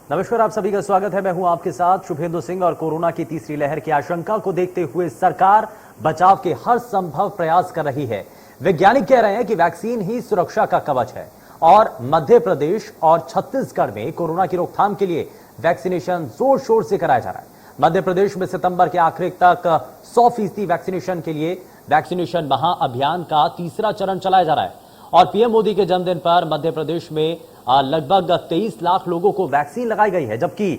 नमस्कार, आप सभी का स्वागत है। मैं हूं आपके साथ शुभेंदु सिंह। और कोरोना की तीसरी लहर की आशंका को देखते हुए सरकार बचाव के हर संभव प्रयास कर रही है। वैज्ञानिक कह रहे हैं कि वैक्सीन ही सुरक्षा का कवच है और मध्य प्रदेश और छत्तीसगढ़ में कोरोना की रोकथाम के लिए वैक्सीनेशन जोर शोर से कराया जा रहा है। मध्य प्रदेश में सितंबर के आखिर तक 100% वैक्सीनेशन के लिए वैक्सीनेशन महाअभियान का तीसरा चरण चलाया जा रहा है। और पीएम मोदी के जन्मदिन पर मध्य प्रदेश में लगभग 23 लाख लोगों को वैक्सीन लगाई गई है, जबकि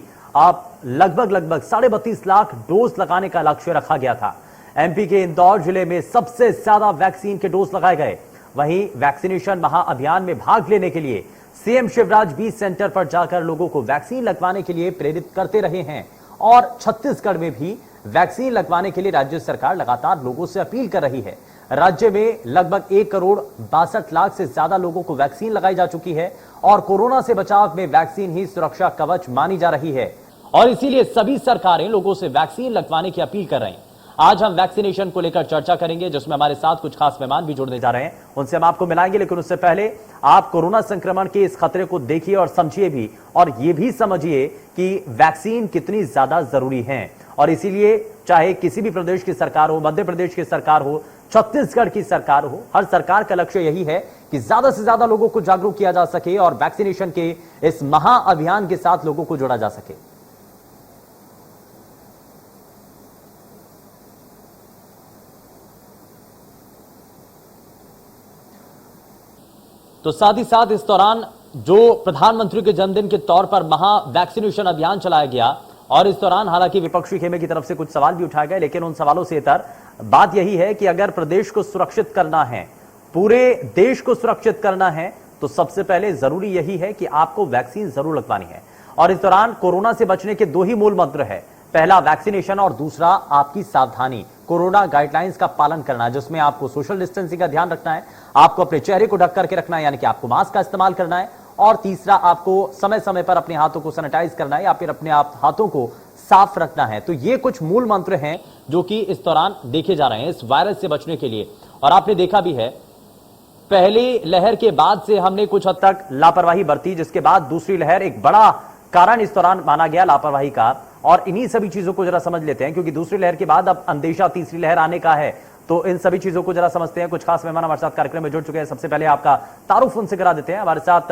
लगभग 32.5 लाख डोज लगाने का लक्ष्य रखा गया था। एमपी के इंदौर जिले में सबसे ज्यादा वैक्सीन के डोज लगाए गए। वहीं वैक्सीनेशन महाअभियान में भाग लेने के लिए सीएम शिवराज 20 सेंटर पर जाकर लोगों को वैक्सीन लगवाने के लिए प्रेरित करते रहे हैं। और छत्तीसगढ़ में भी वैक्सीन लगवाने के लिए राज्य सरकार लगातार लोगों से अपील कर रही है। राज्य में लगभग 1,62,00,000 से ज्यादा लोगों को वैक्सीन लगाई जा चुकी है और कोरोना से बचाव में वैक्सीन ही सुरक्षा कवच मानी जा रही है। और इसीलिए सभी सरकारें लोगों से वैक्सीन लगवाने की अपील कर रही हैं। आज हम वैक्सीनेशन को लेकर चर्चा करेंगे, जिसमें हमारे साथ कुछ खास मेहमान भी जुड़ने जा रहे हैं। उनसे हम आपको मिलाएंगे, लेकिन उससे पहले आप कोरोना संक्रमण के इस खतरे को देखिए और समझिए भी, और ये भी समझिए कि वैक्सीन कितनी ज्यादा जरूरी है। और इसीलिए चाहे किसी भी प्रदेश की सरकार हो, मध्य प्रदेश की सरकार हो, छत्तीसगढ़ की सरकार हो, हर सरकार का लक्ष्य यही है कि ज्यादा से ज्यादा लोगों को जागरूक किया जा सके और वैक्सीनेशन के इस महाअभियान के साथ लोगों को जोड़ा जा सके। तो साथ ही साथ इस दौरान जो प्रधानमंत्री के जन्मदिन के तौर पर महा वैक्सीनेशन अभियान चलाया गया, और इस दौरान हालांकि विपक्षी खेमे की तरफ से कुछ सवाल भी उठाए गए, लेकिन उन सवालों से इतर बात यही है कि अगर प्रदेश को सुरक्षित करना है, पूरे देश को सुरक्षित करना है, तो सबसे पहले जरूरी यही है कि आपको वैक्सीन जरूर लगवानी है। और इस दौरान कोरोना से बचने के दो ही मूल मंत्र है, पहला वैक्सीनेशन और दूसरा आपकी सावधानी, कोरोना गाइडलाइंस का पालन करना, जिसमें आपको सोशल डिस्टेंसिंग का ध्यान रखना है, आपको अपने चेहरे को ढक करके रखना है, यानी कि आपको मास्क का इस्तेमाल करना है, और तीसरा आपको समय समय पर अपने हाथों को सैनिटाइज करना है या फिर अपने आप हाथों को साफ रखना है। तो ये कुछ मूल मंत्र हैं जो कि इस दौरान देखे जा रहे हैं इस वायरस से बचने के लिए। और आपने देखा भी है, पहली लहर के बाद से हमने कुछ हद तक लापरवाही बरती, जिसके बाद दूसरी लहर एक बड़ा कारण इस दौरान माना गया लापरवाही का। और इन्हीं सभी चीजों को जरा समझ लेते हैं, क्योंकि दूसरी लहर के बाद अब अंदेशा तीसरी लहर आने का है। तो इन सभी चीजों को जरा समझते हैं। कुछ खास मेहमान हमारे साथ कार्यक्रम में जुड़ चुके हैं। सबसे पहले आपका तारुफ उनसे करा देते हैं। हमारे साथ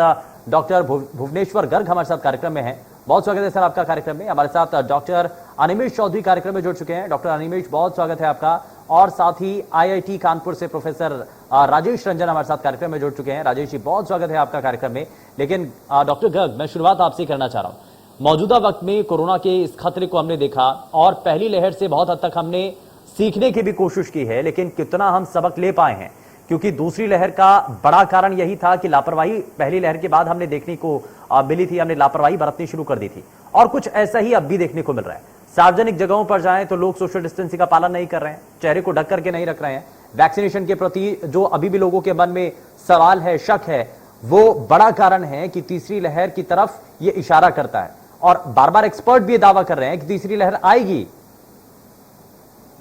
डॉक्टर भुवनेश्वर गर्ग हमारे साथ कार्यक्रम में हैं। बहुत स्वागत है सर आपका कार्यक्रम में। हमारे साथ डॉक्टर अनिमेश चौधरी कार्यक्रम में जुड़ चुके हैं। डॉक्टर अनिमेश, बहुत स्वागत है आपका। और साथ ही आईआईटी कानपुर से प्रोफेसर राजेश रंजन हमारे साथ कार्यक्रम में जुड़ चुके हैं। राजेश जी, बहुत स्वागत है आपका कार्यक्रम में। लेकिन डॉक्टर गर्ग, मैं शुरुआत आपसे करना चाह रहा हूं। मौजूदा वक्त में कोरोना के इस खतरे को हमने देखा और पहली लहर से बहुत हद तक हमने सीखने की भी कोशिश की है, लेकिन कितना हम सबक ले पाए हैं, क्योंकि दूसरी लहर का बड़ा कारण यही था कि लापरवाही पहली लहर के बाद हमने देखने को मिली थी। हमने लापरवाही बरतनी शुरू कर दी थी और कुछ ऐसा ही अब भी देखने को मिल रहा है। सार्वजनिक जगहों पर जाएं तो लोग सोशल डिस्टेंसिंग का पालन नहीं कर रहे हैं, चेहरे को ढक करके नहीं रख रहे हैं। वैक्सीनेशन के प्रति जो अभी भी लोगों के मन में सवाल है, शक है, वो बड़ा कारण है कि तीसरी लहर की तरफ ये इशारा करता है। और बार बार एक्सपर्ट भी दावा कर रहे हैं कि तीसरी लहर आएगी।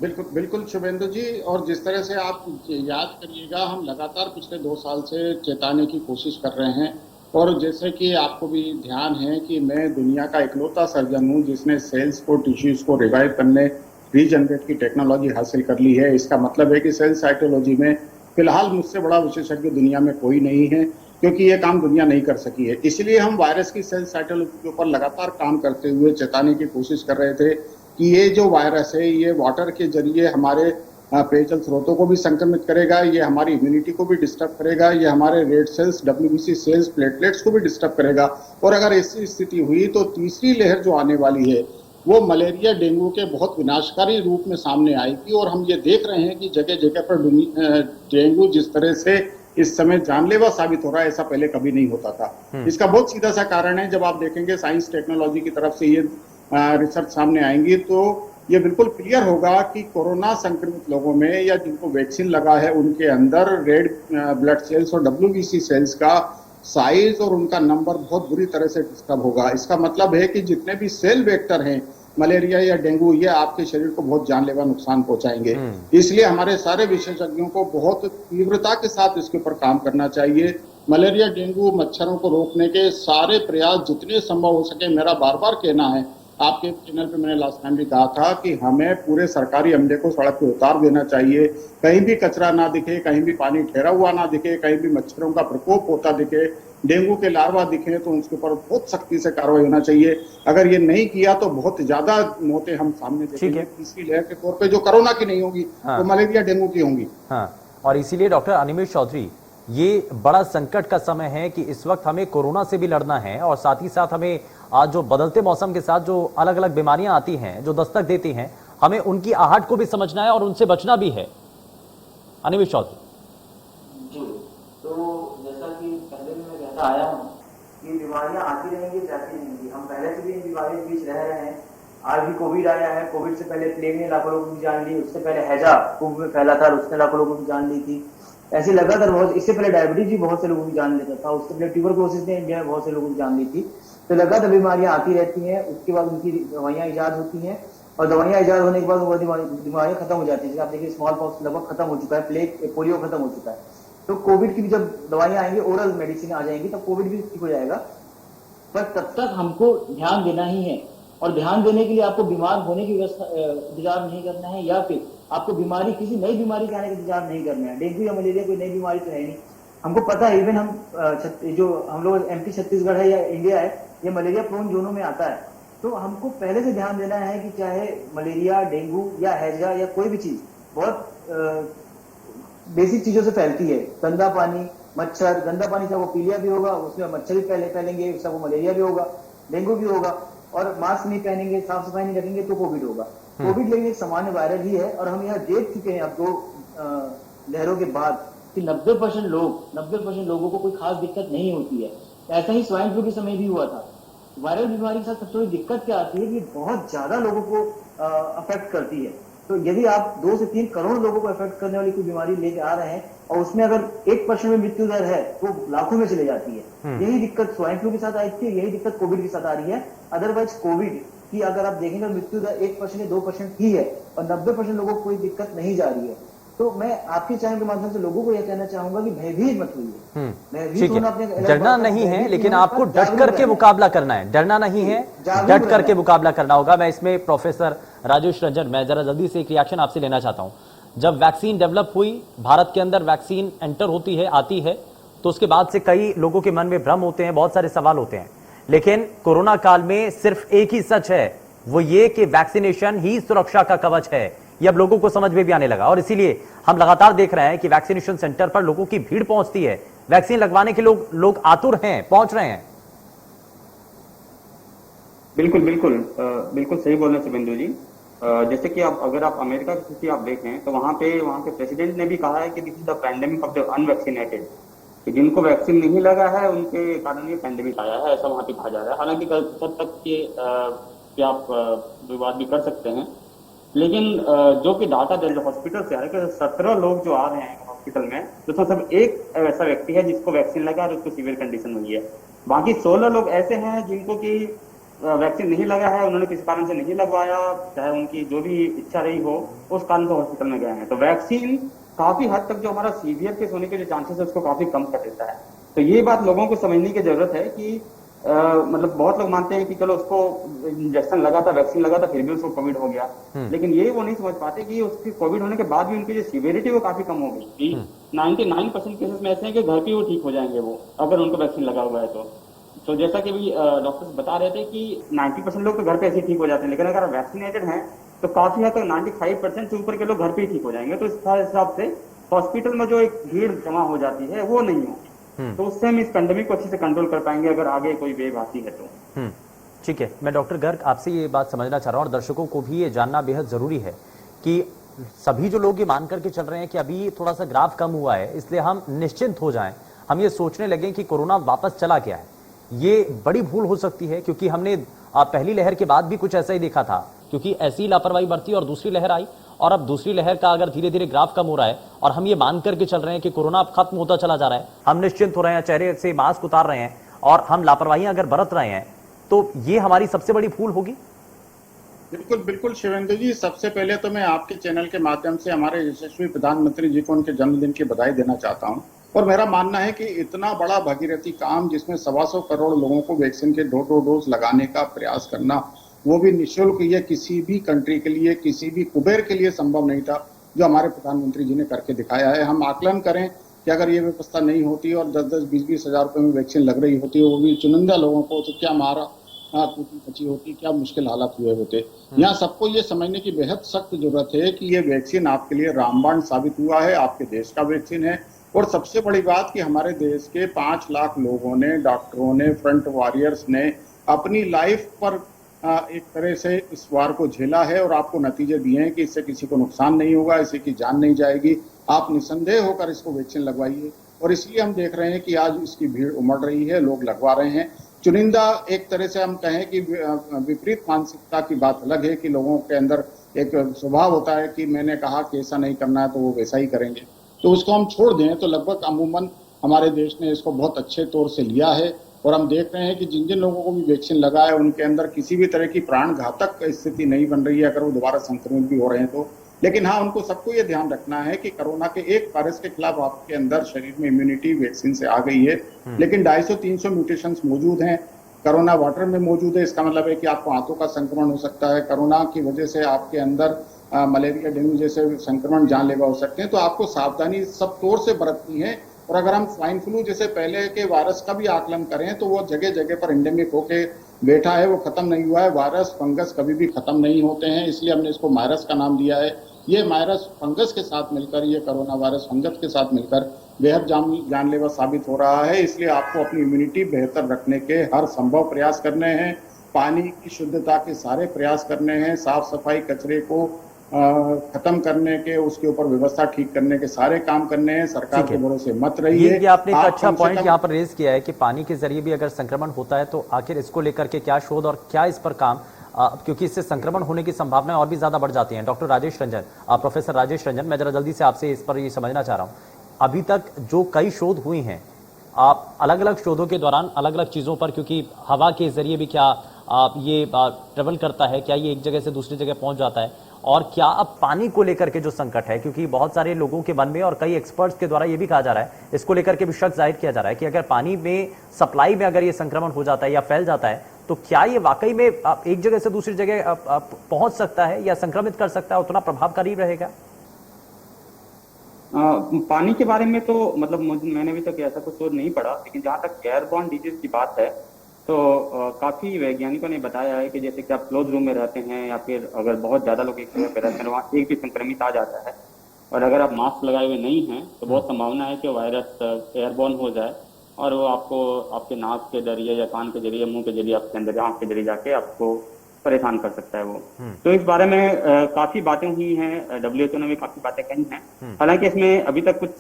बिल्कुल बिल्कुल शुभेंदु जी, और जिस तरह से आप याद करिएगा, हम लगातार पिछले 2 साल से चेताने की कोशिश कर रहे हैं। और जैसे कि आपको भी ध्यान है कि मैं दुनिया का इकलौता सर्जन हूं जिसने सेल्स को, टिश्यूज को रिवाइव करने, रीजनरेट की टेक्नोलॉजी हासिल कर ली है। इसका मतलब है कि सेल साइटोलॉजी में फिलहाल मुझसे बड़ा विशेषज्ञ दुनिया में कोई नहीं है, क्योंकि ये काम दुनिया नहीं कर सकी है। इसलिए हम वायरस की सेल साइटोलॉजी के ऊपर लगातार काम करते हुए चेताने की कोशिश कर रहे थे कि ये जो वायरस है, ये वाटर के जरिए हमारे पेयजल स्रोतों को भी संक्रमित करेगा, ये हमारी इम्यूनिटी को भी डिस्टर्ब करेगा, ये हमारे red cells, WBC cells, platelets को भी डिस्टर्ब करेगा। और अगर ऐसी स्थिति हुई तो तीसरी लहर जो आने वाली है वो मलेरिया, डेंगू के बहुत विनाशकारी रूप में सामने आएगी। और हम ये देख रहे हैं कि जगह जगह पर डेंगू जिस तरह से इस समय जानलेवा साबित हो रहा है, ऐसा पहले कभी नहीं होता था। इसका बहुत सीधा सा कारण है, जब आप देखेंगे साइंस टेक्नोलॉजी की तरफ से ये रिसर्च सामने आएंगी तो ये बिल्कुल क्लियर होगा कि कोरोना संक्रमित लोगों में या जिनको वैक्सीन लगा है उनके अंदर रेड ब्लड सेल्स और डब्ल्यूबीसी सेल्स का साइज और उनका नंबर बहुत बुरी तरह से डिस्टर्ब होगा। इसका मतलब है कि जितने भी सेल वेक्टर हैं, मलेरिया या डेंगू, ये आपके शरीर को बहुत जानलेवा नुकसान पहुंचाएंगे। इसलिए हमारे सारे विशेषज्ञों को बहुत तीव्रता के साथ इसके ऊपर काम करना चाहिए। मलेरिया डेंगू मच्छरों को रोकने के सारे प्रयास जितने संभव हो सके, मेरा बार बार कहना है, आपके चैनल पे मैंने लास्ट टाइम भी कहा था कि हमें पूरे सरकारी अमले को सड़क पे उतार देना चाहिए। कहीं भी कचरा ना दिखे, कहीं भी पानी ठहरा हुआ ना दिखे, कहीं भी मच्छरों का प्रकोप होता दिखे, डेंगू के लार्वा दिखे तो उसके ऊपर बहुत सख्ती से कार्रवाई होना चाहिए। अगर ये नहीं किया तो बहुत ज्यादा मौतें हम सामने देखेंगे। तीसरी लहर के तौर पे जो कोरोना की नहीं होगी, हाँ। वो मलेरिया डेंगू की होंगी। हाँ, और इसीलिए डॉक्टर अनिमेष चौधरी, ये बड़ा संकट का समय है कि इस वक्त हमें कोरोना से भी लड़ना है और साथ ही साथ हमें आज जो बदलते मौसम के साथ जो अलग अलग बीमारियां आती हैं, जो दस्तक देती हैं, हमें उनकी आहट को भी समझना है और उनसे बचना भी है। अनिमेष चौधरी जी, तो जैसा कि पहले भी मैं कहता आया हूँ कि बीमारियां आती रहेंगी, जाती रहेंगी। हम पहले से भी इन बीमारियों के बीच रह रहे हैं। आज भी कोविड आया है। कोविड से पहले प्लेग ने लाखों लोगों की जान ली, उससे पहले हैजा कुंभ में फैला था, उसने लाखों लोगों की जान ली थी। ऐसे लगातार बहुत, इससे पहले डायबिटीज भी बहुत से लोगों की जान लेता था, उससे पहले ट्यूबरकुलोसिस ने इंडिया में बहुत से लोगों की जान ली थी। तो लगातार बीमारियां आती रहती हैं, उसके बाद उनकी दवाइयां ईजाद होती हैं और दवाइयां ईजाद होने के बाद वो बीमारियां खत्म हो जाती है। जैसे आप देखिए स्मॉल पॉक्स लगभग खत्म हो चुका है, प्लेग पोलियो खत्म हो चुका है। तो कोविड की भी जब दवाइयां आएंगी, ओरल मेडिसिन आ जाएंगी, तब कोविड भी ठीक हो जाएगा। पर तब तक हमको ध्यान देना ही है, और ध्यान देने के लिए आपको बीमार होने की व्यवस्था इंतजार नहीं करना है, या फिर आपको बीमारी, किसी नई बीमारी के आने का इंतजार नहीं करना है। डेंगू या मलेरिया कोई नई बीमारी तो है नहीं, हमको पता है। इवन हम जो हम लोग एमपी छत्तीसगढ़ है या इंडिया है, ये मलेरिया प्रोन जोनों में आता है। तो हमको पहले से ध्यान देना है कि चाहे मलेरिया, डेंगू या हैजा या कोई भी चीज बहुत बेसिक चीजों से फैलती है। गंदा पानी, मच्छर, गंदा पानी से वो पीलिया भी होगा, उसमें मच्छर भी फैलेंगे, उससे वो मलेरिया भी होगा, डेंगू भी होगा। और मास्क नहीं पहनेंगे, साफ सफाई नहीं रखेंगे तो कोविड होगा। कोविड लेकिन एक सामान्य वायरल ही है, और हम यहाँ देख चुके हैं अब 2 लहरों के बाद कि 90% लोगों को कोई खास दिक्कत नहीं होती है। ऐसा ही स्वाइन फ्लू के समय भी हुआ था। वायरल बीमारी के साथ सबसे बड़ी दिक्कत क्या आती है कि बहुत ज्यादा लोगों को अफेक्ट करती है। तो यदि आप 2 से 3 करोड़ लोगों को अफेक्ट करने वाली कोई बीमारी लेके आ रहे हैं और उसमें अगर 1% में मृत्यु दर है तो लाखों में चले जाती है। यही दिक्कत स्वाइन फ्लू के साथ आई थी, यही दिक्कत कोविड के साथ आ रही है। अदरवाइज कोविड की अगर आप देखेंगे मृत्यु दर 1% या 2% ही है और 90% लोगों को कोई दिक्कत नहीं जा रही है। तो मैं आपके चैनल के माध्यम से लोगों को यह कहना चाहूंगा कि भयभीत मत होइए। ठीक है, डरना नहीं है, लेकिन आपको डट करके मुकाबला करना है। डरना नहीं है, डट करके मुकाबला करना होगा। मैं इसमें प्रोफेसर राजेश रंजन, मैं जरा जल्दी से एक रिएक्शन आपसे लेना चाहता हूं। जब वैक्सीन डेवलप हुई, भारत के अंदर वैक्सीन एंटर होती है, आती है, तो उसके बाद से कई लोगों के मन में भ्रम होते हैं, बहुत सारे सवाल होते हैं। लेकिन कोरोना काल में सिर्फ एक ही सच है, वो ये कि वैक्सीनेशन ही सुरक्षा का कवच है। ये अब लोगों को समझ में भी आने लगा, और इसीलिए हम लगातार देख रहे हैं कि वैक्सीनेशन सेंटर पर लोगों की भीड़ पहुंचती है। वैक्सीन लगवाने के लोग आतुर हैं, पहुंच रहे हैं। बिल्कुल बिल्कुल बिल्कुल सही बोल रहे हैं शुभेंदु जी। जैसे कि आप, अगर आप अमेरिका की स्थिति आप देखें तो वहाँ के प्रेसिडेंट ने भी कहा है कि this is the pandemic of the unvaccinated, कि जिनको वैक्सीन नहीं लगा है उनके कारण ये पैंडेमिक आया है, ऐसा वहाँ पे कहा जा रहा है। हालांकि तब तक ये आप विवाद भी कर सकते हैं, लेकिन जो कि डाटा हॉस्पिटल से आ रहा है कि 17 लोग जो आ रहे हैं हॉस्पिटल में, तो सब एक ऐसा व्यक्ति है जिसको वैक्सीन लगा और उसको सीवियर कंडीशन हुई है। बाकी 16 लोग ऐसे हैं जिनको कि वैक्सीन नहीं लगा है, उन्होंने किसी कारण से नहीं लगवाया, चाहे उनकी जो भी इच्छा रही हो, उस कारण से हॉस्पिटल में गए हैं। तो वैक्सीन काफी हद तक जो हमारा सीवियर केस होने के जो चांसेस है उसको काफी कम कर देता है। तो ये बात लोगों को समझने की जरूरत है कि मतलब बहुत लोग मानते हैं कि चलो उसको इंजेक्शन लगा था, वैक्सीन लगा था, फिर भी उसको कोविड हो गया, लेकिन ये वो नहीं समझ पाते कि उसकी कोविड होने के बाद भी उनकी जो सीवियरिटी वो काफी कम हो गई। 99% केसेस में ऐसे हैं कि घर पे वो ठीक हो जाएंगे वो, अगर उनको वैक्सीन लगा हुआ है तो जैसा कि भी डॉक्टर्स बता रहे थे कि 90% लोग तो घर पे ऐसे ही ठीक हो जाते हैं, लेकिन अगर वैक्सीनेटेड हैं तो काफी हद तक 95% से ऊपर के लोग घर पे ही ठीक हो जाएंगे। तो इस हिसाब से हॉस्पिटल में जो एक भीड़ जमा हो जाती है वो नहीं होगी, तो उससे हम इस पेंडेमिक को अच्छे से कंट्रोल कर पाएंगे अगर आगे कोई वेव आती है तो। ठीक है, मैं डॉक्टर गर्ग आपसे ये बात समझना चाह रहा हूँ और दर्शकों को भी ये जानना बेहद जरूरी है कि सभी जो लोग ये मान करके चल रहे हैं कि अभी थोड़ा सा ग्राफ कम हुआ है इसलिए हम निश्चिंत हो जाएं, हम ये सोचने लगे कि कोरोना वापस चला गया है, ये बड़ी भूल हो सकती है। क्योंकि हमने पहली लहर के बाद भी कुछ ऐसा ही देखा था, क्योंकि ऐसी लापरवाही बरती और दूसरी लहर आई, और अब दूसरी लहर का अगर धीरे धीरे ग्राफ कम हो रहा है और हम ये मान करके चल रहे हैं कि कोरोना अब खत्म होता चला जा रहा है, हम निश्चिंत हो रहे हैं, चेहरे से मास्क उतार रहे हैं और हम लापरवाही अगर बरत रहे हैं, तो ये हमारी सबसे बड़ी भूल होगी। बिल्कुल बिल्कुल शिवेंद्र जी, सबसे पहले तो मैं आपके चैनल के माध्यम से हमारे यशस्वी प्रधानमंत्री जी को उनके जन्मदिन की बधाई देना चाहता हूं, और मेरा मानना है कि इतना बड़ा भगीरथी काम, जिसमें 125 करोड़ लोगों को वैक्सीन के 2 डोज लगाने का प्रयास करना, वो भी निःशुल्क, ये किसी भी कंट्री के लिए, किसी भी कुबेर के लिए संभव नहीं था, जो हमारे प्रधानमंत्री जी ने करके दिखाया है। हम आकलन करें कि अगर ये व्यवस्था नहीं होती और 10-10, 20-20 हजार रुपए में वैक्सीन लग रही होती, वो भी चुनिंदा लोगों को, तो क्या मारा टूटी बची होती, क्या मुश्किल हालात हुए होते। यहाँ सबको ये समझने की बेहद सख्त जरूरत है कि ये वैक्सीन आपके लिए रामबाण साबित हुआ है, आपके देश का वैक्सीन है। और सबसे बड़ी बात कि हमारे देश के 5 लाख लोगों ने, डॉक्टरों ने, फ्रंट वॉरियर्स ने अपनी लाइफ पर एक तरह से इस वार को झेला है और आपको नतीजे दिए हैं कि इससे किसी को नुकसान नहीं होगा, इससे की जान नहीं जाएगी। आप निसंदेह होकर इसको वैक्सीन लगवाइए। और इसलिए हम देख रहे हैं कि आज इसकी भीड़ उमड़ रही है, लोग लगवा रहे हैं। चुनिंदा एक तरह से हम कहें कि विपरीत मानसिकता की बात अलग है कि लोगों के अंदर एक स्वभाव होता है कि मैंने कहा कि ऐसा नहीं करना है तो वो वैसा ही करेंगे, तो उसको हम छोड़ दें। तो लगभग अमूमन हमारे देश ने इसको बहुत अच्छे तौर से लिया है और हम देख रहे हैं कि जिन जिन लोगों को भी वैक्सीन लगा है उनके अंदर किसी भी तरह की प्राण घातक स्थिति नहीं बन रही है, अगर वो दोबारा संक्रमित भी हो रहे हैं तो। लेकिन हाँ, उनको सबको ये ध्यान रखना है कि कोरोना के एक वायरस के खिलाफ आपके अंदर शरीर में इम्यूनिटी वैक्सीन से आ गई है, लेकिन 250-300 म्यूटेशंस मौजूद हैं। कोरोना वाटर में मौजूद है, इसका मतलब है कि आपको आंतों का संक्रमण हो सकता है। कोरोना की वजह से आपके अंदर मलेरिया, डेंगू जैसे संक्रमण जानलेवा हो सकते हैं। तो आपको सावधानी सब तौर से बरतनी है। और अगर हम स्वाइन फ्लू जैसे पहले के वायरस का भी आकलन करें तो वो जगह जगह पर एंडेमिक होके बैठा है, वो खत्म नहीं हुआ है। वायरस, फंगस कभी भी खत्म नहीं होते हैं, इसलिए हमने इसको वायरस का नाम दिया है। ये वायरस फंगस के साथ मिलकर, ये कोरोना वायरस फंगस के साथ मिलकर बेहद जानलेवा साबित हो रहा है। इसलिए आपको अपनी इम्यूनिटी बेहतर रखने के हर संभव प्रयास करने हैं। पानी की शुद्धता के सारे प्रयास करने हैं। साफ सफाई, कचरे को खत्म करने के, उसके ऊपर व्यवस्था ठीक करने के सारे काम करने हैं। सरकार के भरोसे मत रहिए। ये आपने एक अच्छा पॉइंट यहाँ पर रेज किया है कि पानी के जरिए भी अगर संक्रमण होता है तो आखिर इसको लेकर के क्या शोध और क्या इस पर काम, क्योंकि इससे संक्रमण होने की संभावनाएं और भी ज्यादा बढ़ जाती हैं। डॉक्टर राजेश रंजन, प्रोफेसर राजेश रंजन, मैं जरा जल्दी से आपसे इस पर ये समझना चाह रहा हूँ, अभी तक जो कई शोध हुई हैं, आप अलग अलग शोधों के दौरान अलग अलग चीजों पर, क्योंकि हवा के जरिए भी क्या ये ट्रेवल करता है, क्या ये एक जगह से दूसरी जगह पहुंच जाता है, और क्या अब पानी को लेकर के जो संकट है, क्योंकि बहुत सारे लोगों के मन में और कई एक्सपर्ट्स के द्वारा ये भी कहा जा रहा है, इसको लेकर के भी शक जाहिर किया जा रहा है कि अगर पानी में सप्लाई में अगर ये संक्रमण हो जाता है या फैल जाता है तो क्या ये वाकई में एक जगह से दूसरी जगह पहुंच सकता है या संक्रमित कर सकता है, उतना प्रभावकारी रहेगा? पानी के बारे में तो मतलब मैंने अभी तक ऐसा कुछ शोध नहीं पढ़ा, लेकिन जहाँ तक एयरबॉर्न डिजीज की बात है तो काफी वैज्ञानिकों ने बताया है कि जैसे कि आप क्लोज रूम में रहते हैं या फिर अगर बहुत ज्यादा लोग एक जगह पे रहते हैं, वहाँ एक भी संक्रमित आ जाता है और अगर आप मास्क लगाए हुए नहीं हैं तो बहुत संभावना है कि वायरस एयरबॉर्न हो जाए और वो आपको आपके नाक के जरिए या कान के जरिए, मुंह के जरिए, आपके अंदर आंख के जरिए जाके आपको परेशान कर सकता है वो। तो इस बारे में काफी बातें हुई हैं, WHO ने भी काफी बातें कही हैं। हालांकि इसमें अभी तक कुछ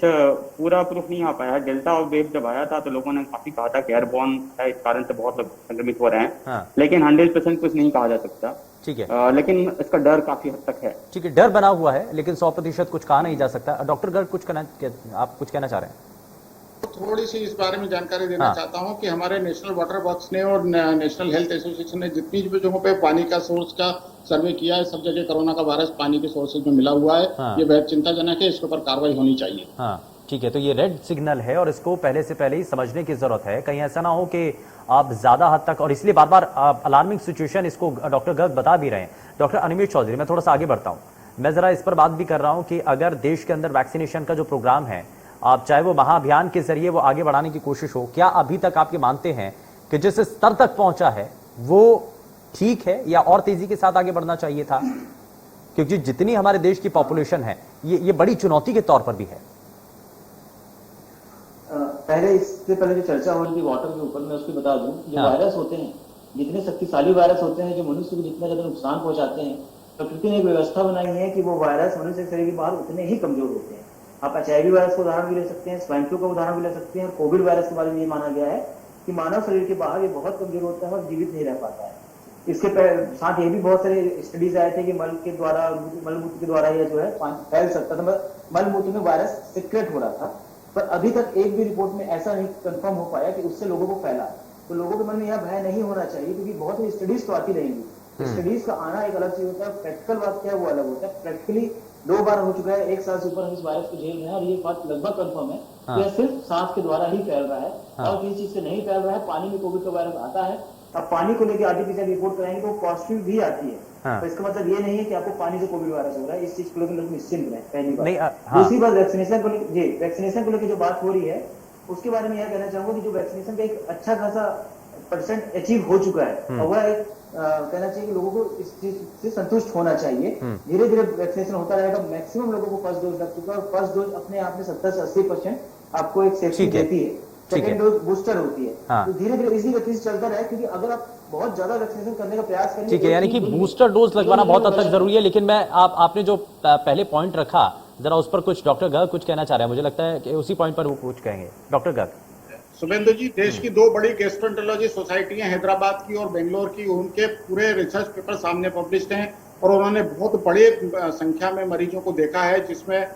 पूरा प्रूफ नहीं आ पाया है। डेल्टा वेव जब आया था तो लोगों ने काफी कहा था कि एयरबॉर्न है, इस कारण से बहुत लोग संक्रमित हो रहे हैं। हाँ। लेकिन 100% कुछ नहीं कहा जा सकता। ठीक है, लेकिन इसका डर काफी हद तक है। ठीक है, डर बना हुआ है, लेकिन 100% कुछ कहा नहीं जा सकता। डॉक्टर गर्ग, आप कुछ कहना चाह रहे हैं? थोड़ी सी इस बारे में जानकारी देना चाहता हूं कि हमारे नेशनल वाटर वर्क्स ने और नेशनल हेल्थ एसोसिएशन ने जितनी भी जगहों पे पानी का सोर्स का सर्वे किया है, सब जगह कोरोना का वायरस पानी के सोर्सेज में मिला हुआ है। ये बेहद चिंताजनक है, इसके ऊपर कार्रवाई होनी चाहिए। हाँ, ठीक है, तो ये रेड सिग्नल है और इसको पहले से पहले ही समझने की जरूरत है। कहीं ऐसा ना हो कि आप ज्यादा हद तक, और इसलिए बार बार अलार्मिंग सिचुएशन इसको डॉक्टर गर्ग बता भी रहे हैं। डॉक्टर अनिमेष चौधरी, मैं थोड़ा सा आगे बढ़ता हूँ, मैं जरा इस पर बात भी कर रहा हूँ कि अगर देश के अंदर वैक्सीनेशन का जो प्रोग्राम है, आप चाहे वो महाअभियान के जरिए वो आगे बढ़ाने की कोशिश हो, क्या अभी तक आप ये मानते हैं कि जिस स्तर तक पहुंचा है वो ठीक है या और तेजी के साथ आगे बढ़ना चाहिए था? क्योंकि जितनी हमारे देश की पॉपुलेशन है, ये बड़ी चुनौती के तौर पर भी है। पहले इससे पहले जो चर्चा हो रही थी वाटर के ऊपर, मैं उसको बता दूं, जो वायरस होते हैं, जितने शक्तिशाली वायरस होते हैं, जो मनुष्य को जितना ज्यादा नुकसान पहुंचाते हैं, प्रकृति ने एक व्यवस्था बनाई है कि वो वायरस मनुष्य के शरीर के बाहर उतने ही कमजोर होते हैं। आप HIV वायरस का उदाहरण भी ले सकते हैं, स्वाइन फ्लू का उदाहरण भी ले सकते हैं, और कोविड वायरस के बारे में ये माना गया है कि मानव शरीर के बाहर ये बहुत कमजोर होता है और जीवित नहीं रह पाता है। इसके साथ ये भी बहुत सारे स्टडीज आए थे कि मल के द्वारा, मलमूत्र के द्वारा ये जो है फैल सकता था, मलमूत्र में वायरस सिक्रेट हो रहा था, पर अभी तक एक भी रिपोर्ट में ऐसा नहीं कंफर्म हो पाया कि उससे लोगों को फैला। तो लोगों के मन में यह भय नहीं होना चाहिए, क्योंकि बहुत ही स्टडीज तो आती रहेंगी। स्टडीज का आना एक अलग चीज होता है, प्रैक्टिकल बात क्या है वो अलग होता है। प्रैक्टिकली 2 बार हो चुका है, 1 साल से ऊपर हम इस वायरस को झेल रहे हैं और ये बात लगभग कंफर्म है हाँ। कि यह सिर्फ सांस के द्वारा ही फैल रहा है हाँ। और किसी चीज से नहीं फैल रहा है। पानी में कोविड का वायरस आता है, अब पानी को लेकर आरटीपीसीआर रिपोर्ट कराएंगे तो पॉजिटिव भी आती है। हाँ। तो इसका मतलब ये नहीं है कि आपको पानी से कोविड वायरस हो रहा है, इस चीज को लेकर लोग निश्चिंत रहें। पहली नहीं, बात। हाँ। दूसरी बात वैक्सीनेशन को लेकर, जी वैक्सीनेशन को लेकर जो बात हो रही है उसके बारे में यह कहना चाहूंगा कि जो वैक्सीनेशन का एक अच्छा खासा परसेंट अचीव हो चुका है और वह एक कहना चाहिए कि लोगों को इस चीज से संतुष्ट होना चाहिए। धीरे धीरे वैक्सीनेशन होता रहेगा, मैक्सिमम लोगों को फर्स्ट डोज लग चुका है और फर्स्ट डोज अपने आप में 70 से 80% आपको एक सेफ्टी ठीक है। देती है, ठीक है। सेकेंड डोज बूस्टर होती है। हाँ। तो धीरे धीरे इसी गति से चलता रहे, क्योंकि अगर आप बहुत ज्यादा वैक्सीनेशन करने का प्रयास करेंगे ठीक है, यानी कि बूस्टर डोज लगवाना बहुत हद तक जरूरी है। लेकिन मैं आपने जो पहले पॉइंट रखा, जरा उस पर कुछ डॉक्टर गर्ग कुछ कहना चाह रहे हैं, मुझे लगता है कि उसी पॉइंट पर वो कुछ कहेंगे। डॉक्टर गर्ग। शुभेंदु जी, देश की 2 बड़ी गैस्ट्रोएंटरोलॉजी सोसाइटियां हैदराबाद की और बेंगलोर की, उनके पूरे रिसर्च पेपर सामने पब्लिश्ड हैं और उन्होंने बहुत बड़े संख्या में मरीजों को देखा है जिसमें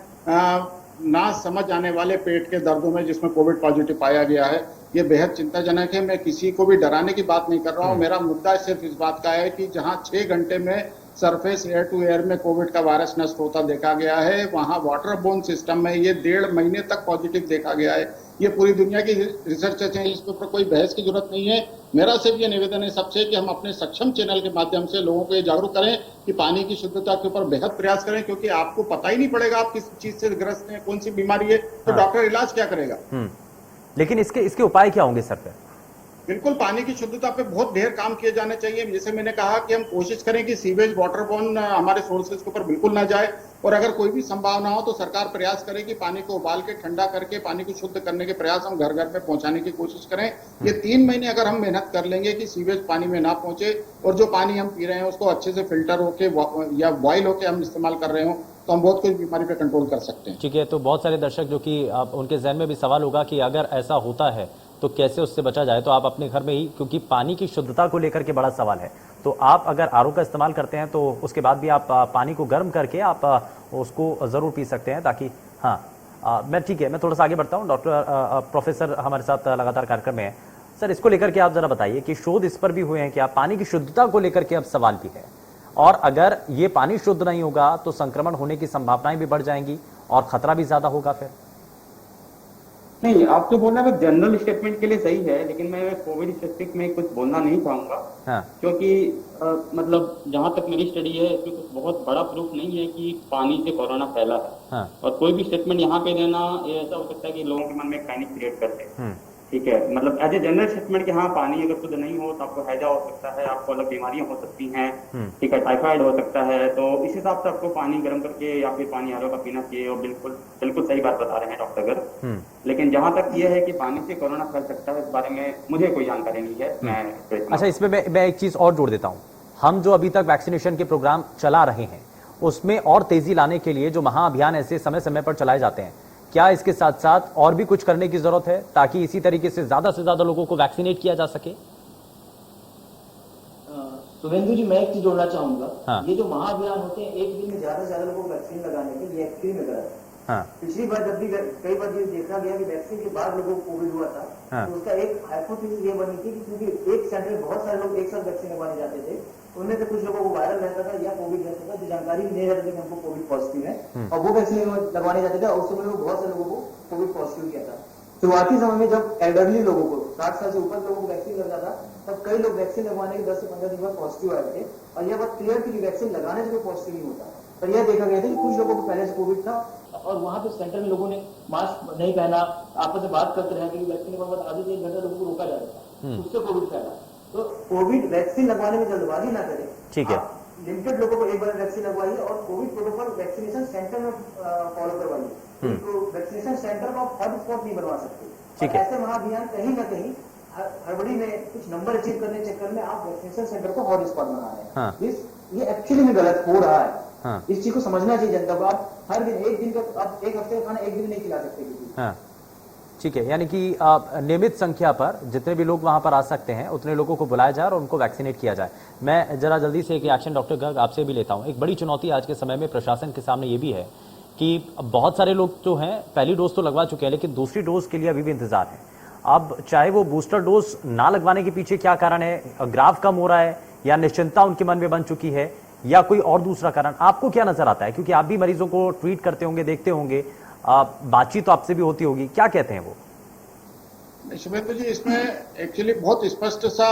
ना समझ आने वाले पेट के दर्दों में जिसमें कोविड पॉजिटिव पाया गया है। ये बेहद चिंताजनक है। मैं किसी को भी डराने की बात नहीं कर रहा हूँ, मेरा मुद्दा सिर्फ इस बात का है कि जहां 6 घंटे में सरफेस एयर टू एयर में कोविड का वायरस नष्ट होता देखा गया है, वहां वाटरबोर्न सिस्टम में ये 1.5 महीने तक पॉजिटिव देखा गया है। ये पूरी दुनिया की रिसर्चर्स हैं, इसके ऊपर कोई बहस की जरूरत नहीं है। मेरा सिर्फ ये निवेदन है सबसे कि हम अपने सक्षम चैनल के माध्यम से लोगों को ये जागरूक करें कि पानी की शुद्धता के ऊपर बेहद प्रयास करें, क्योंकि आपको पता ही नहीं पड़ेगा आप किस चीज से ग्रस्त हैं, कौन सी बीमारी है, तो डॉक्टर इलाज क्या करेगा। लेकिन इसके उपाय क्या होंगे सर पे? बिल्कुल, पानी की शुद्धता पे बहुत ढेर काम किए जाने चाहिए। जैसे मैंने कहा कि हम कोशिश करें कि सीवेज वाटरबोर्न हमारे सोर्सेज के ऊपर बिल्कुल ना जाए, और अगर कोई भी संभावना हो तो सरकार प्रयास करे कि पानी को उबाल के ठंडा करके पानी को शुद्ध करने के प्रयास हम घर घर में पहुंचाने की कोशिश करें। ये 3 महीने अगर हम मेहनत कर लेंगे कि सीवेज पानी में ना पहुंचे और जो पानी हम पी रहे हैं उसको अच्छे से फिल्टर होके या बॉयल होके हम इस्तेमाल कर रहे हो, तो हम बहुत कुछ बीमारी पे कंट्रोल कर सकते हैं। ठीक है, तो बहुत सारे दर्शक जो कि उनके जहन में भी सवाल होगा कि अगर ऐसा होता है तो कैसे उससे बचा जाए, तो आप अपने घर में ही, क्योंकि पानी की शुद्धता को लेकर के बड़ा सवाल है, तो आप अगर आरओ का इस्तेमाल करते हैं तो उसके बाद भी आप पानी को गर्म करके आप उसको ज़रूर पी सकते हैं, ताकि मैं ठीक है, मैं थोड़ा सा आगे बढ़ता हूँ। डॉक्टर प्रोफेसर हमारे साथ लगातार कार्यक्रम में है। सर, इसको लेकर के आप जरा बताइए कि शोध इस पर भी हुए हैं कि आप पानी की शुद्धता को लेकर के अब सवाल भी है, और अगर ये पानी शुद्ध नहीं होगा तो संक्रमण होने की संभावनाएं भी बढ़ जाएंगी और खतरा भी ज्यादा होगा। फिर नहीं, आप जो बोल रहे हैं वो जनरल स्टेटमेंट के लिए सही है, लेकिन मैं कोविड स्पेसिफिक में कुछ बोलना नहीं चाहूंगा। हाँ। क्योंकि मतलब जहां तक मेरी स्टडी है इसमें कुछ बहुत बड़ा प्रूफ नहीं है कि पानी से कोरोना फैला है। हाँ। और कोई भी स्टेटमेंट यहाँ पे देना ये ऐसा हो सकता है कि लोगों के मन में एक पैनिक क्रिएट कर दे। ठीक है, मतलब एज ए जनरल स्टेटमेंट कि हाँ पानी अगर शुद्ध नहीं हो तो आपको हैजा हो सकता है, आपको अलग बीमारियां हो सकती हैं, ठीक है, टाइफाइड हो सकता है, तो इस हिसाब से आपको पानी गर्म करके या फिर पानी आरओ का पीना चाहिए। और बिल्कुल बिल्कुल सही बात बता रहे हैं डॉक्टर गर्ग। लेकिन जहां तक ये है कि पानी से कोरोना फैल सकता है, इस बारे में मुझे कोई जानकारी नहीं है। मैं अच्छा, इसमें मैं एक चीज और जोड़ देता हूं। हम जो अभी तक वैक्सीनेशन के प्रोग्राम चला रहे हैं उसमें और तेजी लाने के लिए जो महाअभियान ऐसे समय समय पर चलाए जाते हैं, क्या इसके साथ साथ और भी कुछ करने की जरूरत है ताकि इसी तरीके से ज्यादा लोगों को वैक्सीनेट किया जा सके? शुभेंदु जी, मैं एक चीज जोड़ना चाहूंगा। हाँ। ये जो महाअभियान होते हैं एक दिन में ज्यादा से ज्यादा लोगों को वैक्सीन लगाने के लिए एक्चुअली में गलत है। हाँ। पिछली बार जब भी कई बार ये देखा गया कि वैक्सीन के बाद लोगों को कोविड हुआ था, हाँ। तो उसका एक हाइपोथेसिस ये बनी थी कि क्योंकि एक सेंटर में बहुत सारे लोग एक साथ वैक्सीन लगवाने जाते थे, उनमें से कुछ लोगों को वायरल रहता था या कोविड रहता था, जो जानकारी भी नहीं रहती थी कि हमको कोविड पॉजिटिव है, और वो वैक्सीन लगवाने जाते थे और उस समय में बहुत सारे लोगों को कोविड पॉजिटिव किया था। शुरुआती समय में जब एल्डरली लोगों को 60 साल से ऊपर लोगों को वैक्सीन लग रहा था, तब कई लोग वैक्सीन लगवाने के 10 से 15 दिन बाद पॉजिटिव आए थे, और यह बात क्लियर थी कि वैक्सीन लगाने से कोई पॉजिटिव नहीं होता। पर यह देखा गया था कि कुछ लोगों को पहले से कोविड था और वहां पे सेंटर में लोगों ने मास्क नहीं पहना, आपस में बात करते रहे, क्योंकि वैक्सीन के बाद आधे से 1 घंटा लोगों को रोका जा रहा था, उससे कोविड फैला। तो कोविड वैक्सीन लगवाने में जल्दबाजी ना करें। ठीक है, लिमिटेड लोगों को एक बार वैक्सीन लगवाइए और कोविड प्रोटोकॉल वैक्सीनेशन सेंटर में फॉलो करवाइए। तो वैक्सीनेशन सेंटर को आप हॉट स्पॉट नहीं बनवा सकते। ठीक है। ऐसे महाअभियान कहीं ना कहीं हड़बड़ी में कुछ नंबर अचीव करने के चक्कर में आप वैक्सीनेशन सेंटर को हॉट स्पॉट बना रहे हैं। हाँ। ये एक्चुअली में गलत हो रहा है। हाँ। इस चीज को समझना चाहिए जनता को। आप हर दिन एक दिन का, आप एक हफ्ते का खाना एक दिन नहीं खिला सकते किसी को। हाँ। ठीक है, यानी कि नियमित संख्या पर जितने भी लोग वहां पर आ सकते हैं उतने लोगों को बुलाया जाए और उनको वैक्सीनेट किया जाए। मैं जरा जल्दी से एक रिएक्शन डॉक्टर गर्ग आपसे भी लेता हूं। एक बड़ी चुनौती आज के समय में प्रशासन के सामने ये भी है कि बहुत सारे लोग जो हैं पहली डोज तो लगवा चुके हैं, लेकिन दूसरी डोज के लिए अभी भी इंतजार है। अब चाहे वो बूस्टर डोज ना लगवाने के पीछे क्या कारण है, ग्राफ कम हो रहा है या निश्चिंतता उनके मन में बन चुकी है, या कोई और दूसरा कारण आपको क्या नजर आता है? क्योंकि आप भी मरीजों को ट्रीट करते होंगे, देखते होंगे, बातचीत तो आपसे भी होती होगी, क्या कहते हैं वो? शुभेंदु जी, इसमें एक्चुअली बहुत स्पष्ट सा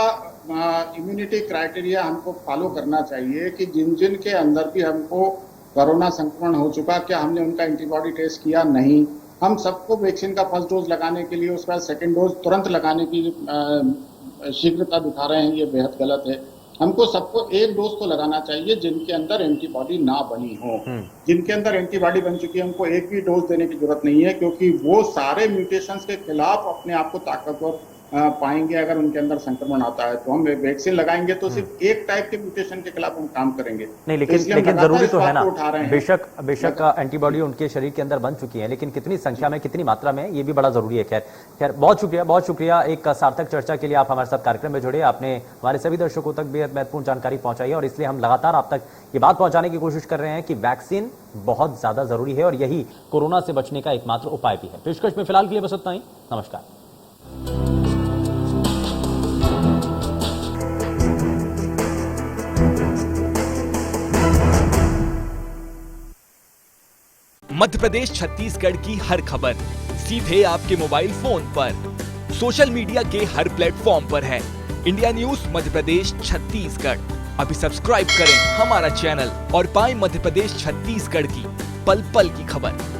इम्यूनिटी क्राइटेरिया हमको फॉलो करना चाहिए कि जिन जिन के अंदर भी हमको कोरोना संक्रमण हो चुका, क्या हमने उनका एंटीबॉडी टेस्ट किया? नहीं। हम सबको वैक्सीन का फर्स्ट डोज लगाने के लिए उसके बाद सेकेंड डोज तुरंत लगाने की शीघ्रता दिखा रहे हैं, ये बेहद गलत है। हमको सबको एक डोज तो लगाना चाहिए जिनके अंदर एंटीबॉडी ना बनी हो। जिनके अंदर एंटीबॉडी बन चुकी है उनको एक भी डोज देने की जरूरत नहीं है, क्योंकि वो सारे म्यूटेशंस के खिलाफ अपने आप को ताकतवर पाएंगे। अगर उनके अंदर संक्रमण आता है तो हम वैक्सीन लगाएंगे तो सिर्फ एक टाइप के म्यूटेशन के खिलाफ हम काम करेंगे। नहीं, तो लेकिन इसलिए हम लगातार जरूरी इस तो है बात ना, को उठा रहे हैं। बेशक एंटीबॉडी उनके शरीर के अंदर बन चुकी है, लेकिन कितनी संख्या में, कितनी मात्रा में, ये भी बड़ा जरूरी है। खैर बहुत शुक्रिया एक सार्थक चर्चा के लिए आप हमारे साथ कार्यक्रम में जुड़े। आपने हमारे सभी दर्शकों तक बेहद महत्वपूर्ण जानकारी पहुंचाई है और इसलिए हम लगातार आप तक ये बात पहुंचाने की कोशिश कर रहे हैं कि वैक्सीन बहुत ज्यादा जरूरी है और यही कोरोना से बचने का एकमात्र उपाय भी है। पेशकश में फिलहाल के लिए बस इतना ही। नमस्कार। मध्य प्रदेश छत्तीसगढ़ की हर खबर सीधे आपके मोबाइल फोन पर, सोशल मीडिया के हर प्लेटफॉर्म पर है। इंडिया न्यूज मध्य प्रदेश छत्तीसगढ़, अभी सब्सक्राइब करें हमारा चैनल और पाएं मध्य प्रदेश छत्तीसगढ़ की पल पल की खबर।